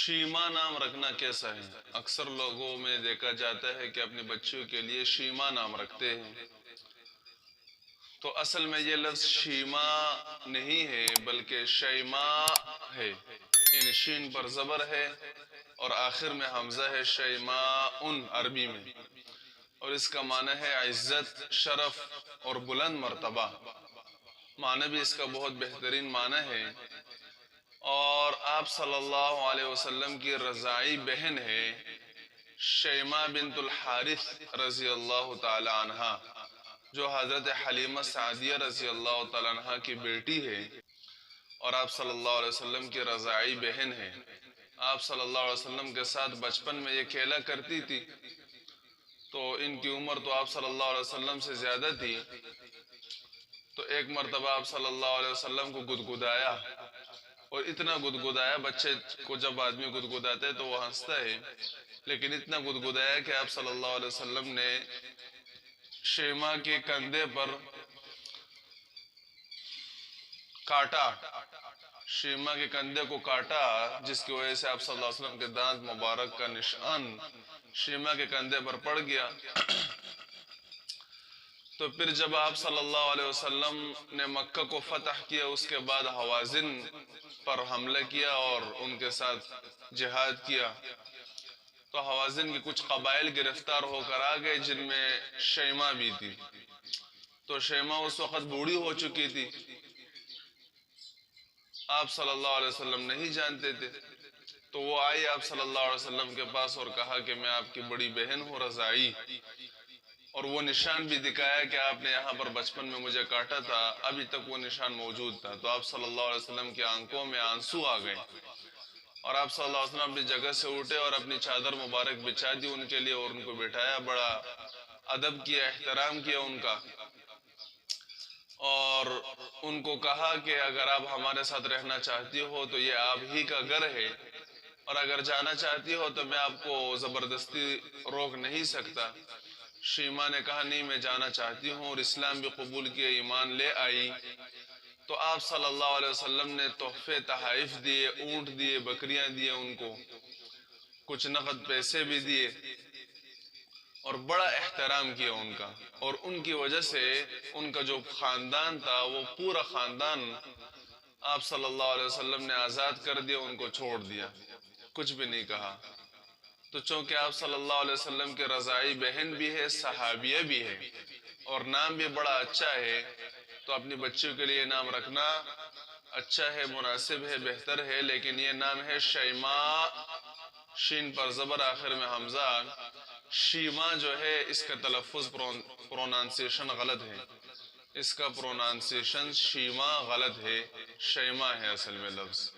شیما نام رکھنا کیسا ہے؟ اکثر لوگوں میں دیکھا جاتا ہے کہ اپنے بچیوں کے لیے شیما نام رکھتے ہیں۔ تو اصل میں یہ لفظ شیما نہیں ہے بلکہ شیما ہے، یعنی شین پر زبر ہے اور آخر میں حمزہ ہے، شیماءن عربی میں، اور اس کا معنی ہے عزت، شرف اور بلند مرتبہ۔ معنی بھی اس کا بہت بہترین معنی ہے، اور آپ صلی اللہ علیہ وسلم کی رضاعی بہن ہے شیماء بنت الحارث رضی اللہ تعالی عنہ، جو حضرت حلیمہ سعدیہ رضی اللہ تعالی عنہ کی بیٹی ہے اور آپ صلی اللہ علیہ وسلم کی رضاعی بہن ہے۔ آپ صلی اللہ علیہ وسلم کے ساتھ بچپن میں یہ کھیلا کرتی تھی، تو ان کی عمر تو آپ صلی اللہ علیہ وسلم سے زیادہ تھی۔ تو ایک مرتبہ آپ صلی اللہ علیہ وسلم کو گدگدایا، اور اتنا گدگدایا، بچے کو جب آدمی گدگداتے ہے تو وہ ہنستا ہے، لیکن اتنا گدگدایا کہ آپ صلی اللہ علیہ وسلم نے شیماء کے کندھے پر کاٹا، شیماء کے کندھے کو کاٹا، جس کی وجہ سے آپ صلی اللہ علیہ وسلم کے دانت مبارک کا نشان شیماء کے کندھے پر پڑ گیا۔ تو پھر جب آپ صلی اللہ علیہ وسلم نے مکہ کو فتح کیا، اس کے بعد حوازن پر حملہ کیا اور ان کے ساتھ جہاد کیا، تو حوازن کی کچھ قبائل گرفتار ہو کر آ گئے، جن میں شیماء بھی تھی۔ تو شیماء اس وقت بوڑھی ہو چکی تھی، آپ صلی اللہ علیہ وسلم نہیں جانتے تھے۔ تو وہ آئی آپ صلی اللہ علیہ وسلم کے پاس اور کہا کہ میں آپ کی بڑی بہن ہوں رضاعی، اور وہ نشان بھی دکھایا کہ آپ نے یہاں پر بچپن میں مجھے کاٹا تھا، ابھی تک وہ نشان موجود تھا۔ تو آپ صلی اللہ علیہ وسلم کی آنکھوں میں آنسو آ گئے، اور آپ صلی اللہ علیہ وسلم اپنی جگہ سے اٹھے اور اپنی چادر مبارک بچھا دی ان کے لیے، اور ان کو بٹھایا، بڑا ادب کیا، احترام کیا ان کا، اور ان کو کہا کہ اگر آپ ہمارے ساتھ رہنا چاہتی ہو تو یہ آپ ہی کا گھر ہے، اور اگر جانا چاہتی ہو تو میں آپ کو زبردستی روک نہیں سکتا۔ شیماء نے کہا نہیں، میں جانا چاہتی ہوں، اور اسلام بھی قبول کیا، ایمان لے آئی۔ تو آپ صلی اللہ علیہ وسلم نے تحفے تحائف دیے، اونٹ دیے، بکریاں دیے، ان کو کچھ نقد پیسے بھی دیے، اور بڑا احترام کیا ان کا، اور ان کی وجہ سے ان کا جو خاندان تھا وہ پورا خاندان آپ صلی اللہ علیہ وسلم نے آزاد کر دیا، ان کو چھوڑ دیا، کچھ بھی نہیں کہا۔ تو چونکہ آپ صلی اللہ علیہ وسلم کے رضاعی بہن بھی ہے، صحابیہ بھی ہے، اور نام بھی بڑا اچھا ہے، تو اپنی بچیوں کے لیے نام رکھنا اچھا ہے، مناسب ہے، بہتر ہے، لیکن یہ نام ہے شیماء، شین پر زبر، آخر میں حمزہ۔ شیما جو ہے اس کا تلفظ پرونانسیشن غلط ہے، اس کا پرونانسیشن شیما غلط ہے، شیما ہے اصل میں لفظ۔